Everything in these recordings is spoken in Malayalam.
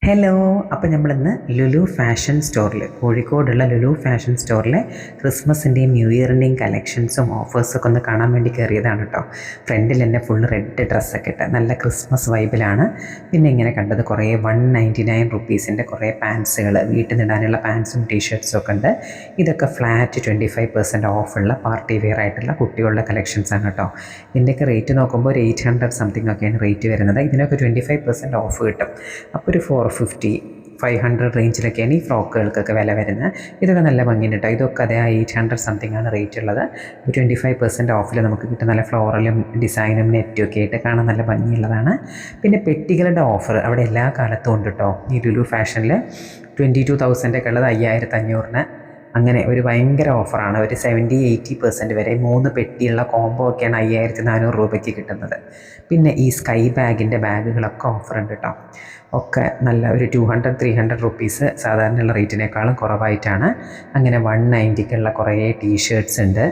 ഹലോ. അപ്പോൾ നമ്മളിന്ന് ലുലു ഫാഷൻ സ്റ്റോറിൽ, കോഴിക്കോടുള്ള ലുലു ഫാഷൻ സ്റ്റോറിലെ ക്രിസ്മസിൻ്റെയും ന്യൂ ഇയറിൻ്റെയും കളക്ഷൻസും ഓഫേഴ്സൊക്കെ ഒന്ന് കാണാൻ വേണ്ടി കയറിയതാണ് കേട്ടോ. ഫ്രണ്ടിൽ തന്നെ ഫുൾ റെഡ് ഡ്രസ്സൊക്കെ ഇട്ട് നല്ല ക്രിസ്മസ് വൈബിലാണ്. പിന്നെ ഇങ്ങനെ കണ്ടത് കുറേ 199 റുപ്പീസിൻ്റെ കുറേ പാൻസുകൾ, വീട്ടിൽ നിന്നിടാനുള്ള പാൻസും ടീഷർട്ട്സും ഒക്കെ ഉണ്ട്. ഇതൊക്കെ ഫ്ലാറ്റ് 25% ഓഫുള്ള പാർട്ടി വെയർ ആയിട്ടുള്ള കുട്ടികളുടെ കളക്ഷൻസാണ് കേട്ടോ. ഇതിൻ്റെയൊക്കെ റേറ്റ് നോക്കുമ്പോൾ ഒരു 800 സംതിങ് ഒക്കെയാണ് റേറ്റ് വരുന്നത്. ഇതിനൊക്കെ 25% ഓഫ് കിട്ടും. അപ്പോൾ ഒരു 450, 500 റേഞ്ചിലൊക്കെയാണ് ഈ ഫ്രോക്കുകൾക്കൊക്കെ വില വരുന്നത്. ഇതൊക്കെ നല്ല ഭംഗിയുണ്ട് കേട്ടോ. ഇതൊക്കെ അതേ 800 സംതിങ് ആണ് റേറ്റ് ഉള്ളത്. 25% ഓഫിൽ നമുക്ക് കിട്ടും. നല്ല ഫ്ലോറലും ഡിസൈനും നെറ്റും ഒക്കെ ആയിട്ട് കാണാൻ നല്ല ഭംഗിയുള്ളതാണ്. പിന്നെ പെട്ടികളുടെ ഓഫർ അവിടെ എല്ലാ കാലത്തും ഉണ്ട് കേട്ടോ. ഈ ലുലു ഫാഷനിൽ 22,000 ഒക്കെ ഉള്ളത് 5,500-ന്. അങ്ങനെ ഒരു ഭയങ്കര ഓഫറാണ്. ഒരു 70-80% വരെ 3 പെട്ടിയുള്ള കോംബോ ഒക്കെയാണ് 5,400 രൂപയ്ക്ക് കിട്ടുന്നത്. പിന്നെ ഈ സ്കൈ ബാഗിൻ്റെ ബാഗുകളൊക്കെ ഓഫറുണ്ട് കേട്ടോ. ഒക്കെ നല്ല ഒരു 200-300 റുപ്പീസ് സാധാരണയുള്ള റേറ്റിനേക്കാളും കുറവായിട്ടാണ്. അങ്ങനെ 190-ക്കുള്ള കുറേ ടീഷർട്ട്സ് ഉണ്ട്.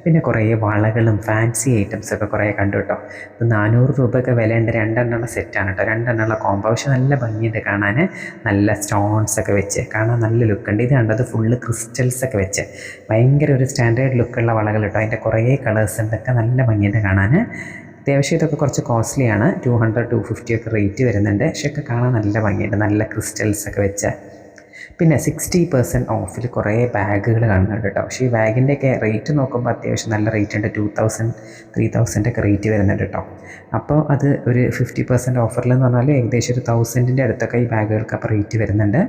പിന്നെ കുറേ വളകളും ഫാൻസി ഐറ്റംസൊക്കെ കുറേ കണ്ടു കേട്ടോ. ഇത് 400 രൂപയൊക്കെ വിലയുണ്ട്. 2 സെറ്റാണ് കേട്ടോ. 2 കോംബോ. പക്ഷെ നല്ല ഭംഗിയുണ്ട് കാണാൻ. നല്ല സ്റ്റോൺസൊക്കെ വെച്ച് കാണാൻ നല്ല ലുക്കുണ്ട്. ഇത് കണ്ടത് ഫുള്ള് ക്രിസ്റ്റൽസൊക്കെ വെച്ച് ഭയങ്കര ഒരു സ്റ്റാൻഡേർഡ് ലുക്കുള്ള വളകൾ കേട്ടോ. അതിൻ്റെ കുറേ കളേഴ്സ് ഉണ്ടൊക്കെ നല്ല ഭംഗിയുണ്ട് കാണാൻ. അത്യാവശ്യം ഇതൊക്കെ കുറച്ച് കോസ്റ്റ്ലിയാണ്. 200-250 ഒക്കെ റേറ്റ് വരുന്നുണ്ട്. പക്ഷേ ഒക്കെ കാണാൻ നല്ല ഭംഗിയുണ്ട്. നല്ല ക്രിസ്റ്റൽസൊക്കെ വെച്ച്. പിന്നെ 60% ഓഫിൽ കുറേ ബാഗുകൾ കാണുന്നുണ്ട് കേട്ടോ. പക്ഷേ ഈ ബാഗിൻ്റെയൊക്കെ റേറ്റ് നോക്കുമ്പോൾ അത്യാവശ്യം നല്ല റേറ്റ് ഉണ്ട്. 2,000-3,000 ഒക്കെ റേറ്റ് വരുന്നുണ്ട് കേട്ടോ. അപ്പോൾ അത് ഒരു 50% ഓഫറിലെന്ന് പറഞ്ഞാൽ ഏകദേശം ഒരു 1,000-ൻ്റെ അടുത്തൊക്കെ ഈ ബാഗുകൾക്ക് അപ്പോൾ റേറ്റ് വരുന്നുണ്ട്.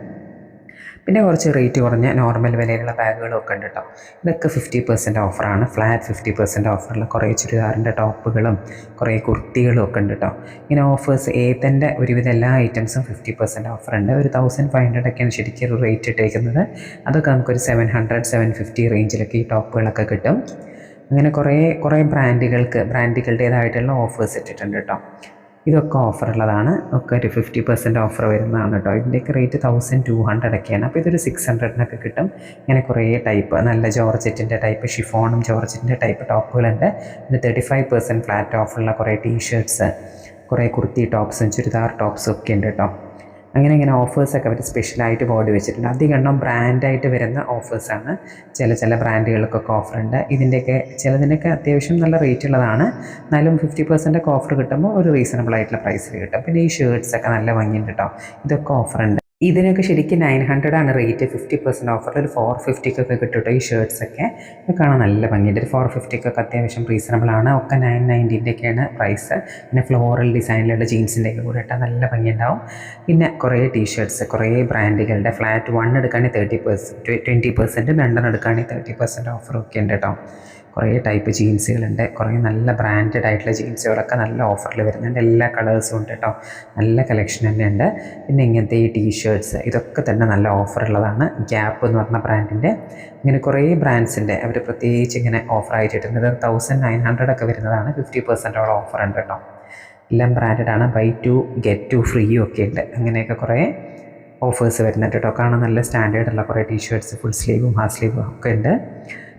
പിന്നെ കുറച്ച് റേറ്റ് കുറഞ്ഞ നോർമൽ വിലയിലുള്ള ബാഗുകളൊക്കെ ഉണ്ട് കേട്ടോ. ഇതൊക്കെ 50% ഓഫറാണ്. ഫ്ലാറ്റ് 50% ഓഫറുള്ള കുറേ ചുരിദാറിൻ്റെ ടോപ്പുകളും കുറേ കുർത്തികളും ഒക്കെ ഉണ്ട് കേട്ടോ. ഇങ്ങനെ ഓഫേഴ്സ് ഏതൻ്റെ ഒരുവിധ എല്ലാ ഐറ്റംസും 50% ഓഫറുണ്ട്. ഒരു 1,500 ഒക്കെയാണ് ശരിക്കും ഒരു റേറ്റ് ഇട്ടേക്കുന്നത്. അതൊക്കെ നമുക്കൊരു 700-750 റേഞ്ചിലൊക്കെ ഈ ടോപ്പുകളൊക്കെ കിട്ടും. അങ്ങനെ കുറേ ബ്രാൻഡുകളുടേതായിട്ടുള്ള ഓഫേഴ്സ് ഇട്ടിട്ടുണ്ട് കേട്ടോ. ഇതൊക്കെ ഓഫറുള്ളതാണ്. ഒക്കെ ഒരു 50% ഓഫർ വരുന്നതാണ് കേട്ടോ. ഇതിൻ്റെയൊക്കെ റേറ്റ് 1,200 ഒക്കെയാണ്. അപ്പോൾ ഇതൊരു 600-നൊക്കെ കിട്ടും. ഇങ്ങനെ കുറേ ടൈപ്പ് നല്ല ജോർജറ്റിൻ്റെ ടൈപ്പ്, ഷിഫോണും ജോർജറ്റിൻ്റെ ടൈപ്പ് ടോപ്പുകളുണ്ട്. പിന്നെ 35% ഫ്ലാറ്റ് ഓഫുള്ള കുറേ ടീഷർട്ട്സ്, കുറേ കുർത്തി ടോപ്സും ചുരിദാർ ടോപ്സും ഒക്കെ ഉണ്ട് കേട്ടോ. അങ്ങനെ ഓഫേഴ്സൊക്കെ അവർ സ്പെഷ്യലായിട്ട് ബോർഡ് വെച്ചിട്ടുണ്ട്. അധികം ബ്രാൻഡായിട്ട് വരുന്ന ഓഫേഴ്സാണ്. ചില ബ്രാൻഡുകൾക്കൊക്കെ ഓഫറുണ്ട്. ചിലതിനൊക്കെ അത്യാവശ്യം നല്ല റേറ്റ് ഉള്ളതാണ്. എന്നാലും 50% ഒക്കെ ഓഫർ കിട്ടുമ്പോൾ ഒരു റീസണബിൾ ആയിട്ടുള്ള പ്രൈസിൽ കിട്ടും. പിന്നെ ഈ ഷർട്ട്സൊക്കെ നല്ല ഭംഗിയുണ്ട് കേട്ടോ. ഇതൊക്കെ ഓഫറുണ്ട്. ഇതിനൊക്കെ ശരിക്കും 900 ആണ് റേറ്റ്. 50% ഓഫറിൽ ഒരു 450-ക്കൊക്കെ കിട്ടും കേട്ടോ. ഈ ഷർട്ട്സൊക്കെ കാണാൻ നല്ല ഭംഗിയുണ്ട്. ഒരു 450-ക്കൊക്കെ അത്യാവശ്യം റീസണബിളാണ്. ഒക്കെ 990-ഒക്കെയാണ് പ്രൈസ്. പിന്നെ ഫ്ലോറൽ ഡിസൈനിലുള്ള ജീൻസിൻ്റെയൊക്കെ കൂടെ ഇട്ടാൽ നല്ല ഭംഗിയുണ്ടാവും. പിന്നെ കുറേ ടീഷർട്ട്സ്, കുറേ ബ്രാൻഡുകളുടെ ഫ്ലാറ്റ് 1 എടുക്കുകയാണെങ്കിൽ 20%, 2 എടുക്കുകയാണെങ്കിൽ 30% ഓഫറൊക്കെ ഉണ്ട് കേട്ടോ. കുറേ ടൈപ്പ് ജീൻസുകളുണ്ട്. കുറേ നല്ല ബ്രാൻഡഡ് ആയിട്ടുള്ള ജീൻസുകളൊക്കെ നല്ല ഓഫറിൽ വരുന്നുണ്ട്. എല്ലാ കളേഴ്സും ഉണ്ട് കേട്ടോ. നല്ല കളക്ഷൻ തന്നെ ഉണ്ട്. പിന്നെ ഇങ്ങനത്തെ ഈ ടീഷർട്ട്സ് ഇതൊക്കെ തന്നെ നല്ല ഓഫറുള്ളതാണ്. ഗ്യാപ്പ് എന്ന് പറഞ്ഞ ബ്രാൻഡിൻ്റെ ഇങ്ങനെ കുറേ ബ്രാൻഡ്സിൻ്റെ അവർ പ്രത്യേകിച്ച് ഇങ്ങനെ ഓഫറായിട്ടിട്ടുണ്ട്. ഇത് 1,900 ഒക്കെ വരുന്നതാണ്. 50% ഓഫർ ഉണ്ട് കേട്ടോ. എല്ലാം ബ്രാൻഡഡാണ്. ബൈ 2 get 2 ഫ്രീ ഒക്കെ ഉണ്ട്. അങ്ങനെയൊക്കെ കുറേ ഓഫേഴ്സ് വരുന്നുണ്ട് കേട്ടോ. കാണാൻ നല്ല സ്റ്റാൻഡേർഡുള്ള കുറേ ടീഷർട്ട്സ്, ഫുൾ സ്ലീവും ഹാഫ് സ്ലീവും ഒക്കെ ഉണ്ട്.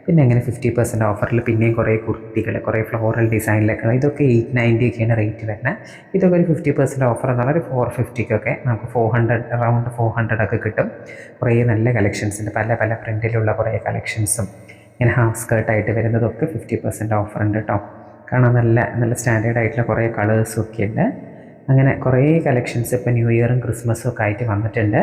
പിന്നെ അങ്ങനെ 50% ഓഫറിൽ പിന്നെയും കുറേ കുർത്തികൾ, കുറേ ഫ്ലോറൽ ഡിസൈനിലൊക്കെ. ഇതൊക്കെ 890 ഒക്കെയാണ് റേറ്റ് വരുന്നത്. ഇതൊക്കെ ഒരു 50% ഓഫർ എന്ന് പറഞ്ഞാൽ ഒരു 450-ക്കൊക്കെ നമുക്ക് 400 ഒക്കെ കിട്ടും. കുറേ നല്ല കളക്ഷൻസ് ഉണ്ട്. പല പ്രിൻറ്റിലുള്ള കുറേ കളക്ഷൻസും ഇങ്ങനെ ഹാഫ് സ്കേർട്ടായിട്ട് വരുന്നതൊക്കെ 50% ഓഫർ ഉണ്ട് കേട്ടോ. കാണാൻ നല്ല സ്റ്റാൻഡേർഡ് ആയിട്ടുള്ള കുറേ കളേഴ്സും ഒക്കെ ഉണ്ട്. അങ്ങനെ കുറേ കളക്ഷൻസ് ഇപ്പോൾ ന്യൂ ഇയറും ക്രിസ്മസും ഒക്കെ ആയിട്ട് വന്നിട്ടുണ്ട്.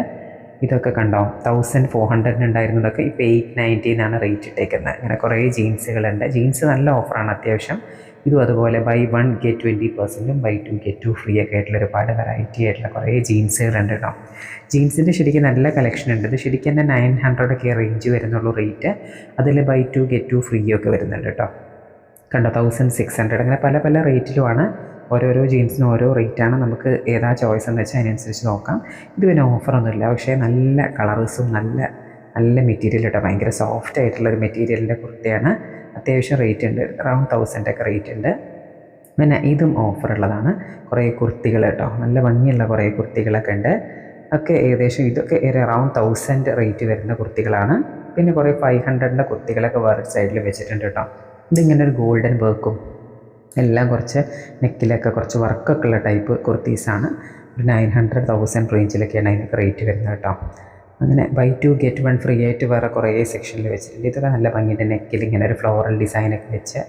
ഇതൊക്കെ കണ്ടോ, 1,400 ഉണ്ടായിരുന്നതൊക്കെ ഇപ്പോൾ 890-നാണ് റേറ്റ് ഇട്ടേക്കുന്നത്. അങ്ങനെ കുറേ ജീൻസുകളുണ്ട്. ജീൻസ് നല്ല ഓഫറാണ് അത്യാവശ്യം. ഇതും അതുപോലെ buy 1 get 20%, buy 2 get 2 free ഒക്കെ ആയിട്ടുള്ള ഒരുപാട് വെറൈറ്റി ആയിട്ടുള്ള കുറേ ജീൻസുകളുണ്ട് കേട്ടോ. ജീൻസിൻ്റെ ശരിക്കും നല്ല കളക്ഷൻ ഉണ്ട്. ഇത് ശരിക്കും തന്നെ 900 ഒക്കെ റേഞ്ച് വരുന്നുള്ളൂ റേറ്റ്. അതിൽ ബൈ 2 get 2 ഫ്രീ ഒക്കെ വരുന്നുണ്ട് കേട്ടോ. കണ്ടോ, 1,600. അങ്ങനെ പല റേറ്റിലുമാണ്. ഓരോരോ ജീൻസിനും ഓരോ റേറ്റാണ്. നമുക്ക് ഏതാ ചോയ്സ് എന്ന് വെച്ചാൽ അതിനനുസരിച്ച് നോക്കാം. ഇത് പിന്നെ ഓഫറൊന്നുമില്ല. പക്ഷേ നല്ല കളേഴ്സും നല്ല മെറ്റീരിയൽ കേട്ടോ. ഭയങ്കര സോഫ്റ്റ് ആയിട്ടുള്ളൊരു മെറ്റീരിയലിൻ്റെ കുർത്തയാണ്. അത്യാവശ്യം റേറ്റ് ഉണ്ട്. അറൗണ്ട് 1,000 ഒക്കെ റേറ്റ് ഉണ്ട്. പിന്നെ ഇതും ഓഫറുള്ളതാണ്. കുറേ കുർത്തികൾ കേട്ടോ. നല്ല ഭംഗിയുള്ള കുറേ കുർത്തികളൊക്കെ ഉണ്ട്. ഒക്കെ ഏകദേശം ഇതൊക്കെ അറൗണ്ട് 1,000 റേറ്റ് വരുന്ന കുർത്തികളാണ്. പിന്നെ കുറേ 500-ൻ്റെ കുർത്തികളൊക്കെ വേറെ സൈഡിൽ വെച്ചിട്ടുണ്ട് കേട്ടോ. ഇതിങ്ങനെ ഒരു ഗോൾഡൻ വർക്കും എല്ലാം കുറച്ച് നെക്കിലൊക്കെ കുറച്ച് വർക്കൊക്കെ ഉള്ള ടൈപ്പ് കുർത്തീസാണ്. ഒരു 900,000 റേഞ്ചിലൊക്കെയാണ് അതിനൊക്കെ റേറ്റ് വരുന്നത് കേട്ടോ. അങ്ങനെ ബൈ 2 ഗെറ്റ് 1 ഫ്രീ ആയിട്ട് വേറെ കുറേ സെക്ഷനിൽ വെച്ചിട്ടുണ്ട്. ഇതൊക്കെ നല്ല ഭംഗിയുടെ നെക്കിൽ ഇങ്ങനെ ഒരു ഫ്ലോറൽ ഡിസൈനൊക്കെ വെച്ച്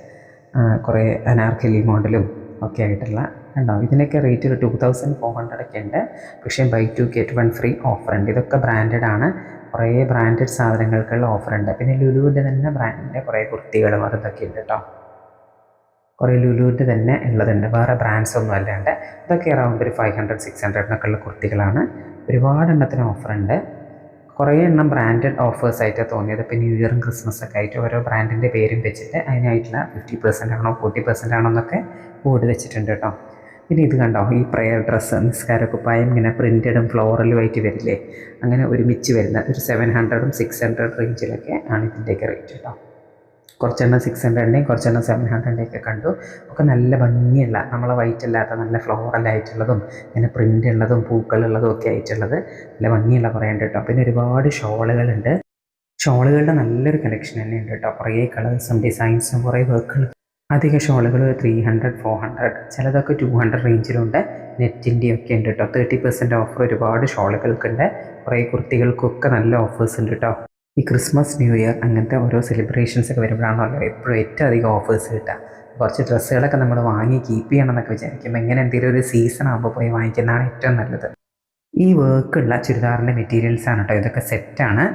കുറേ അനാർക്കലി മോഡലും ഒക്കെ ആയിട്ടുള്ള ഉണ്ടാവും. ഇതിനൊക്കെ റേറ്റ് ഒരു 2400 ഒക്കെ ഉണ്ട്. പക്ഷേ ബൈ 2 ഗെറ്റ് 1 ഫ്രീ ഓഫറുണ്ട്. ഇതൊക്കെ ബ്രാൻഡഡ് ആണ്. കുറേ ബ്രാൻഡഡ് സാധനങ്ങൾക്കുള്ള ഓഫറുണ്ട്. പിന്നെ ലുലുവിൻ്റെ തന്നെ ബ്രാൻഡിൻ്റെ കുറേ കുർത്തികളും അതൊക്കെ ഉണ്ട് കേട്ടോ. കുറേ ലുലുവിൻ്റെ തന്നെ ഉള്ളതുണ്ട്, വേറെ ബ്രാൻഡ്സ് ഒന്നും അല്ലാണ്ട്. ഇതൊക്കെ അറൗണ്ട് ഒരു 500-600 ഉള്ള കുർത്തികളാണ്. ഒരുപാട് എണ്ണത്തിന് ഓഫറുണ്ട്. കുറേ എണ്ണം ബ്രാൻഡഡ് ഓഫേഴ്സ് ആയിട്ടാണ് തോന്നിയത്. ഇപ്പോൾ ന്യൂ ഇയറും ക്രിസ്മസ് ഒക്കെ ആയിട്ട് ഓരോ ബ്രാൻഡിൻ്റെ പേരും വെച്ചിട്ട് അതിനായിട്ടുള്ള 50% ആണോ 40% ആണോ എന്നൊക്കെ ബോർഡ് വെച്ചിട്ടുണ്ട് കേട്ടോ. പിന്നെ ഇത് കണ്ടോ, ഈ പ്രയർ ഡ്രസ്സ്, നിസ്കാര കുപ്പായം ഇങ്ങനെ പ്രിൻറ്റഡും ഫ്ലോറലും ആയിട്ട് വരില്ലേ, അങ്ങനെ ഒരുമിച്ച് വരുന്ന ഒരു 700-600 റേഞ്ചിലൊക്കെ ആണ് ഇതിൻ്റെയൊക്കെ റേറ്റ് കേട്ടോ. കുറച്ചെണ്ണം 600ൻ്റെയും കുറച്ചെണ്ണം 700ൻ്റെയൊക്കെ കണ്ടു. ഒക്കെ നല്ല ഭംഗിയുള്ള, നമ്മളെ വൈറ്റ് അല്ലാത്ത നല്ല ഫ്ലോറലായിട്ടുള്ളതും ഇങ്ങനെ പ്രിൻ്റ് ഉള്ളതും പൂക്കളുള്ളതും ഒക്കെ ആയിട്ടുള്ളത് നല്ല ഭംഗിയുള്ള കുറേ ഉണ്ട് കേട്ടോ. പിന്നെ ഒരുപാട് ഷോളുകളുണ്ട്. ഷോളുകളുടെ നല്ലൊരു കളക്ഷൻ തന്നെ ഉണ്ട് കേട്ടോ. കുറേ കളേഴ്സും ഡിസൈൻസും കുറേ വർക്കുകൾ. അധിക ഷോളുകൾ 300-400, ചിലതൊക്കെ 200 റേഞ്ചിലുണ്ട്. നെറ്റിൻ്റെയൊക്കെ ഉണ്ട് കേട്ടോ. 30% ഓഫർ ഒരുപാട് ഷോളുകൾക്കുണ്ട്. കുറേ കുർത്തികൾക്കൊക്കെ നല്ല ഓഫേഴ്സ് ഉണ്ട് കേട്ടോ. ഈ ക്രിസ്മസ്, ന്യൂ ഇയർ അങ്ങനത്തെ ഓരോ സെലിബ്രേഷൻസ് ഒക്കെ വരുമ്പോഴാണല്ലോ എപ്പോഴും ഏറ്റവും അധികം ഓഫേഴ്സ് കിട്ടുക. കുറച്ച് ഡ്രസ്സുകളൊക്കെ നമ്മൾ വാങ്ങി കീപ്പ് ചെയ്യണം എന്നൊക്കെ വിചാരിക്കുമ്പോൾ ഇങ്ങനെ എന്തെങ്കിലും ഒരു സീസൺ ആകുമ്പോൾ പോയി വാങ്ങിക്കുന്നതാണ് ഏറ്റവും നല്ലത്. ഈ വർക്കുള്ള ചുരിദാറിൻ്റെ മെറ്റീരിയൽസാണ് കേട്ടോ. ഇതൊക്കെ സെറ്റാണ്,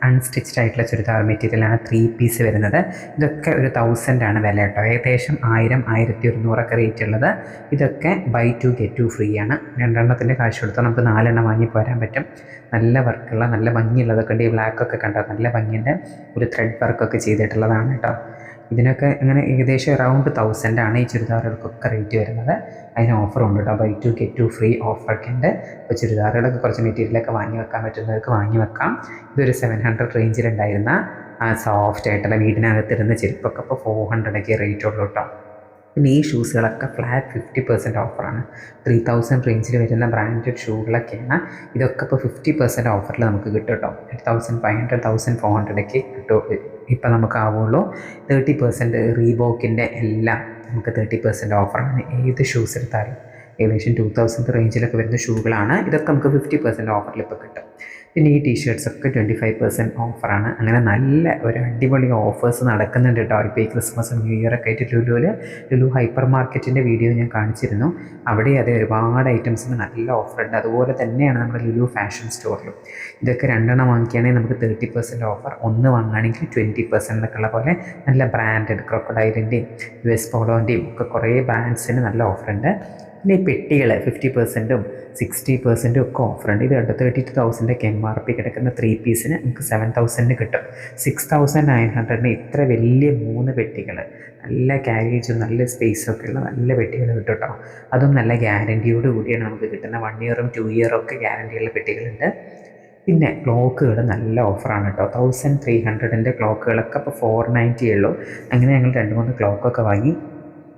അൺസ്റ്റിച്ച്ഡ് ആയിട്ടുള്ള ചുരിദാർ മെറ്റീരിയലാണ്. 3 പീസ് വരുന്നത്. ഇതൊക്കെ ഒരു 1000 ആണ് വില കേട്ടോ. ഏകദേശം 1000-1100 റേറ്റ് ഉള്ളത്. ഇതൊക്കെ ബൈ 2 ഗെറ്റ് 2 ഫ്രീ ആണ്. 2 കാശ് കൊടുത്താൽ നമുക്ക് 4 വാങ്ങി പോരാൻ പറ്റും. നല്ല വർക്കുള്ള നല്ല ഭംഗിയുള്ളതൊക്കെ ഉണ്ട്. ഈ ബ്ലാക്കൊക്കെ കണ്ടോ, നല്ല ഭംഗിയുണ്ട്. ഒരു ത്രെഡ് വർക്കൊക്കെ ചെയ്തിട്ടുള്ളതാണ് കേട്ടോ. ഇതിനൊക്കെ അങ്ങനെ ഏകദേശം അറൗണ്ട് 1000 ആണ് ഈ ചുരിദാറുകൾക്കൊക്കെ റേറ്റ് വരുന്നത്. അതിന് ഓഫറുണ്ട് കേട്ടോ. ബൈ 2 ഗെറ്റ് 2 ഫ്രീ ഓഫറൊക്കെ ഉണ്ട്. അപ്പോൾ ചുരിദാറുകളൊക്കെ കുറച്ച് മെറ്റീരിയലൊക്കെ വാങ്ങി വെക്കാൻ പറ്റുന്നവർക്ക് വാങ്ങി വെക്കാം. ഇതൊരു 700 റേഞ്ചിലുണ്ടായിരുന്ന സോഫ്റ്റ് ആയിട്ടുള്ള വീടിനകത്തിരുന്ന ചെരുപ്പൊക്കെ ഇപ്പോൾ 400 റേറ്റ് ഉള്ളൂ കേട്ടോ. പിന്നെ ഈ ഷൂസുകളൊക്കെ ഫ്ലാറ്റ് 50% ഓഫറാണ്. 3000 റേഞ്ചിൽ വരുന്ന ബ്രാൻഡഡ് ഷൂകളൊക്കെയാണ്. ഇതൊക്കെ ഇപ്പോൾ 50% ഓഫറിൽ നമുക്ക് കിട്ടും കേട്ടോ. 1500-1400 കിട്ടും ഇപ്പം നമുക്ക് ആവുള്ളൂ. 30% റീബോക്കിൻ്റെ എല്ലാം നമുക്ക് 30% ഓഫറാണ്. ഏത് ഷൂസ് എടുത്താലും ഏകദേശം 2000 റേഞ്ചിലൊക്കെ വരുന്ന ഷൂകളാണ്. ഇതൊക്കെ നമുക്ക് 50% ഓഫറിൽ ഇപ്പോൾ കിട്ടും. പിന്നെ ഈ ടീഷർട്ട്സൊക്കെ 25% ഓഫറാണ്. അങ്ങനെ നല്ല ഒരു അടിപൊളി ഓഫേഴ്സ് നടക്കുന്നുണ്ട് കേട്ടോ. ഇപ്പോൾ ഈ ക്രിസ്മസ്, ന്യൂ ഇയർ ഒക്കെ ആയിട്ട് ലുലു ഹൈപ്പർ മാർക്കറ്റിൻ്റെ വീഡിയോ ഞാൻ കാണിച്ചിരുന്നു. അവിടെ അത് ഒരുപാട് ഐറ്റംസിന് നല്ല ഓഫറുണ്ട്. അതുപോലെ തന്നെയാണ് നമ്മുടെ ലുലു ഫാഷൻ സ്റ്റോറിലും. ഇതൊക്കെ 2 വാങ്ങിക്കുകയാണെങ്കിൽ നമുക്ക് 30% ഓഫർ, 1 വാങ്ങുകയാണെങ്കിൽ 20% എന്നൊക്കെയുള്ള പോലെ നല്ല ബ്രാൻഡഡ് ക്രൊക്കഡൈലിൻ്റെയും US പോളോൻ്റെയും ഒക്കെ കുറേ ബ്രാൻഡ്സിന് നല്ല ഓഫറുണ്ട്. പിന്നെ ഈ പെട്ടികൾ 50%-ഉം 60%-ഉം ഒക്കെ ഓഫറുണ്ട്. ഇത് 32,000 MRP കിടക്കുന്ന 3 പീസിന് നമുക്ക് 7,000 കിട്ടും. 6,900 ഇത്ര വലിയ 3 പെട്ടികൾ, നല്ല ക്യാരേജും നല്ല സ്പേസൊക്കെ ഉള്ള നല്ല പെട്ടികൾ കിട്ടും കേട്ടോ. അതും നല്ല ഗ്യാരൻറ്റിയോട് കൂടിയാണ് നമുക്ക് കിട്ടുന്ന. 1 ഇയറും 2 ഇയറും ഒക്കെ ഗ്യാരൻറ്റിയുള്ള പെട്ടികളുണ്ട്. പിന്നെ ക്ലോക്കുകൾ നല്ല ഓഫറാണ് കേട്ടോ. 1300 ക്ലോക്കുകളൊക്കെ ഇപ്പോൾ 490 ഉള്ളൂ. അങ്ങനെ ഞങ്ങൾ 2-3 ക്ലോക്കൊക്കെ വാങ്ങി.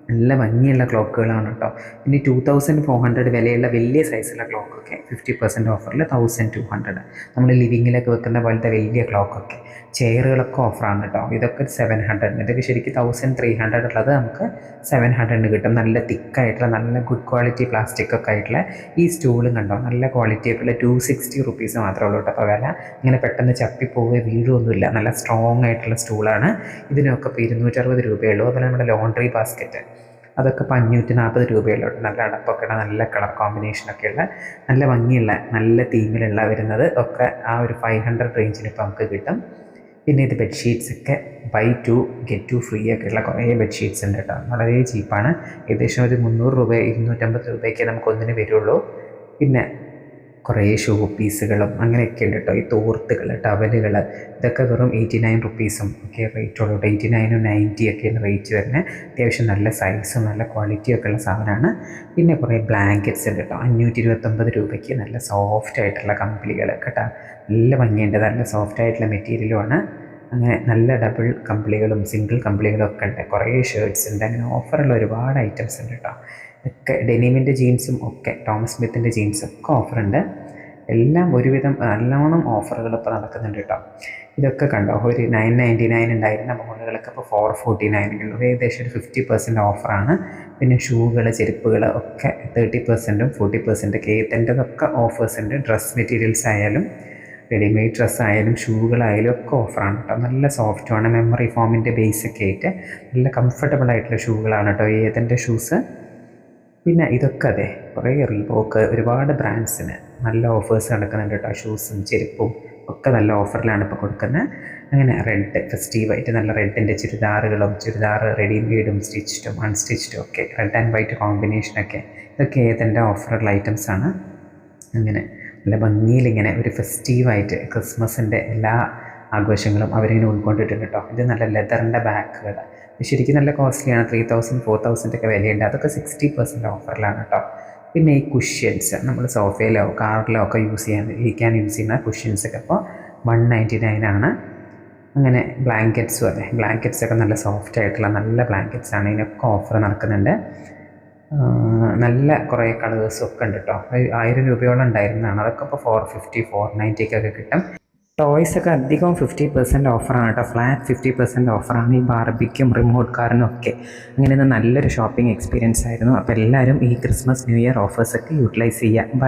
നല്ല ഭംഗിയുള്ള ക്ലോക്കുകളാണ് കേട്ടോ. പിന്നെ 2400 വിലയുള്ള വലിയ സൈസുള്ള ക്ലോക്കൊക്കെ 50% ഓഫറിൽ 1200. നമ്മൾ ലിവിങ്ങിലൊക്കെ വെക്കുന്ന പോലത്തെ വലിയ ക്ലോക്കൊക്കെ. ചെയറുകളൊക്കെ ഓഫറാണ് കേട്ടോ. ഇതൊക്കെ 700. ഇതൊക്കെ ശരിക്കും 1300 ഉള്ളത് നമുക്ക് 700 കിട്ടും. നല്ല തിക്കായിട്ടുള്ള നല്ല ഗുഡ് ക്വാളിറ്റി പ്ലാസ്റ്റിക് ഒക്കെ ആയിട്ടുള്ള ഈ സ്റ്റൂളും കണ്ടോ, നല്ല ക്വാളിറ്റി ആയിട്ടുള്ള 260 റുപ്പീസ് മാത്രമേ ഉള്ളൂ കേട്ടോ. അപ്പോൾ വില ഇങ്ങനെ പെട്ടെന്ന് ചപ്പിപ്പോവുക വീഴൊന്നുമില്ല. നല്ല സ്ട്രോങ് ആയിട്ടുള്ള സ്റ്റൂളാണ്. ഇതിനൊക്കെ ഇപ്പോൾ 260 രൂപയുള്ളൂ. അതുപോലെ നമ്മുടെ ലോണ്ട്രി ബാസ്ക്കറ്റ് അതൊക്കെ ഇപ്പോൾ 540 രൂപയുള്ളൂ. നല്ല അടപ്പൊക്കെ നല്ല കളർ കോമ്പിനേഷനൊക്കെയുള്ള നല്ല ഭംഗിയുള്ള നല്ല തീമിലുള്ള വരുന്നത് ഒക്കെ ആ ഒരു 500 റേഞ്ചിന് ഇപ്പോൾ നമുക്ക് കിട്ടും. പിന്നെ ഇത് ബെഡ്ഷീറ്റ്സൊക്കെ ബൈ 2 ഗെറ്റ് 2 ഫ്രീ ഒക്കെയുള്ള കുറേ ബെഡ്ഷീറ്റ്സ് ഉണ്ട് കേട്ടോ. വളരെ ചീപ്പാണ്. ഏകദേശം ഒരു 300 രൂപ 250 രൂപയ്ക്ക് നമുക്കൊന്നിന് വരുള്ളൂ. പിന്നെ കുറേ ഷോ പീസുകളും അങ്ങനെയൊക്കെ ഉണ്ട് കേട്ടോ. ഈ തോർത്തുകൾ, ടവലുകൾ ഇതൊക്കെ വെറും 89 റുപ്പീസും ഒക്കെ റേറ്റ് ഉള്ളൂ. 89 90 ഒക്കെയാണ് റേറ്റ് വരുന്നത്. അത്യാവശ്യം നല്ല സൈസും നല്ല ക്വാളിറ്റിയൊക്കെ ഉള്ള സാധനമാണ്. പിന്നെ കുറേ ബ്ലാങ്കറ്റ്സ് ഉണ്ട് കേട്ടോ. 529 രൂപയ്ക്ക് നല്ല സോഫ്റ്റ് ആയിട്ടുള്ള കമ്പിളികൾ കേട്ടോ. നല്ല ഭംഗിയുണ്ട്, നല്ല സോഫ്റ്റ് ആയിട്ടുള്ള മെറ്റീരിയലുമാണ്. അങ്ങനെ നല്ല ഡബിൾ കമ്പിളികളും സിംഗിൾ കമ്പിളികളും ഒക്കെ ഉണ്ട്. കുറേ ഷർട്ട്സ് ഉണ്ട്. അങ്ങനെ ഓഫറുള്ള ഒരുപാട് ഐറ്റംസ് ഉണ്ട് കേട്ടോ. ഒക്കെ ഡെനിമിൻ്റെ ജീൻസും ഒക്കെ ടോം സ്മിത്തിൻ്റെ ജീൻസും ഒക്കെ ഓഫറുണ്ട്. എല്ലാം ഒരുവിധം നല്ലോണം ഓഫറുകൾ ഇപ്പോൾ നടക്കുന്നുണ്ട് കേട്ടോ. ഇതൊക്കെ കണ്ടോ, ഒരു 999 ഉണ്ടായിരുന്ന മോഡലുകളൊക്കെ ഇപ്പോൾ 449 ഉള്ളൂ. ഏകദേശം ഒരു 50% ഓഫറാണ്. പിന്നെ ഷൂകൾ, ചെരുപ്പുകൾ ഒക്കെ 30%ഉം 40% ഏതെൻ്റെതൊക്കെ ഓഫേഴ്സ് ഉണ്ട്. ഡ്രസ് മെറ്റീരിയൽസ് ആയാലും റെഡിമെയ്ഡ് ഡ്രസ്സ് ആയാലും ഷൂകളായാലും ഒക്കെ ഓഫറാണ് കേട്ടോ. നല്ല സോഫ്റ്റുമാണ്, മെമ്മറി ഫോമിൻ്റെ ബേസൊക്കെ ആയിട്ട് നല്ല കംഫർട്ടബിൾ ആയിട്ടുള്ള ഷൂകളാണ് കേട്ടോ ഏതെൻ്റെ ഷൂസ്. പിന്നെ ഇതൊക്കെ അതെ, കുറേ റീബോക്ക്, ഒരുപാട് ബ്രാൻഡ്സിന് നല്ല ഓഫേഴ്സ് നടക്കുന്നുണ്ട് കേട്ടോ. ഷൂസും ചെരുപ്പും ഒക്കെ നല്ല ഓഫറിലാണ് ഇപ്പോൾ കൊടുക്കുന്നത്. അങ്ങനെ റെഡ് ഫെസ്റ്റീവായിട്ട് നല്ല റെഡിൻ്റെ ചുരിദാറുകളും, ചുരിദാർ റെഡിമെയ്ഡും സ്റ്റിച്ച്ഡും അൺസ്റ്റിച്ച്ഡും ഒക്കെ, റെഡ് ആൻഡ് വൈറ്റ് കോമ്പിനേഷനൊക്കെ, ഇതൊക്കെ ഏതെൻ്റെ ഓഫറുള്ള ഐറ്റംസാണ്. അങ്ങനെ നല്ല ഭംഗിയിലിങ്ങനെ ഒരു ഫെസ്റ്റീവായിട്ട് ക്രിസ്മസിൻ്റെ എല്ലാ ആഘോഷങ്ങളും അവരിങ്ങനെ ഉൾക്കൊണ്ടിട്ടുണ്ട് കേട്ടോ. ഇത് നല്ല ലെതറിൻ്റെ ബാഗുകൾ, ശരിക്കും നല്ല കോസ്റ്റ്ലിയാണ്. 3000 4000 ഒക്കെ വിലയുണ്ട്. അതൊക്കെ 60% ഓഫറിലാണ് കേട്ടോ. പിന്നെ ഈ കുഷ്യൻസ്, നമ്മൾ സോഫയിലോ കാറിലോ ഒക്കെ ഇരിക്കാൻ യൂസ് ചെയ്യുന്ന കുഷ്യൻസൊക്കെ ഇപ്പോൾ 199 ആണ്. അങ്ങനെ ബ്ലാങ്കറ്റ്സും അതെ, ബ്ലാങ്കറ്റ്സൊക്കെ നല്ല സോഫ്റ്റ് ആയിട്ടുള്ള നല്ല ബ്ലാങ്കറ്റ്സാണ്. ഇതിനൊക്കെ ഓഫർ നടക്കുന്നുണ്ട്. നല്ല കുറേ കളേഴ്സും ഒക്കെ ഉണ്ട് കേട്ടോ. 1000 രൂപയോളം ഉണ്ടായിരുന്നതാണ്. അതൊക്കെ ഇപ്പോൾ 450 490 ഒക്കെ കിട്ടും. ടോയ്സൊക്കെ അധികം 50% ഓഫറാണ് കേട്ടോ. ഫ്ലാറ്റ് 50% ഓഫറാണ് ഈ ബാർബിക്കും റിമോട്ട് കാറിനും ഒക്കെ. അങ്ങനെ നല്ലൊരു ഷോപ്പിംഗ് എക്സ്പീരിയൻസ് ആയിരുന്നു. അപ്പോൾ എല്ലാവരും ഈ ക്രിസ്മസ് ന്യൂ ഇയർ ഓഫേഴ്സൊക്കെ യൂട്ടിലൈസ് ചെയ്യുക.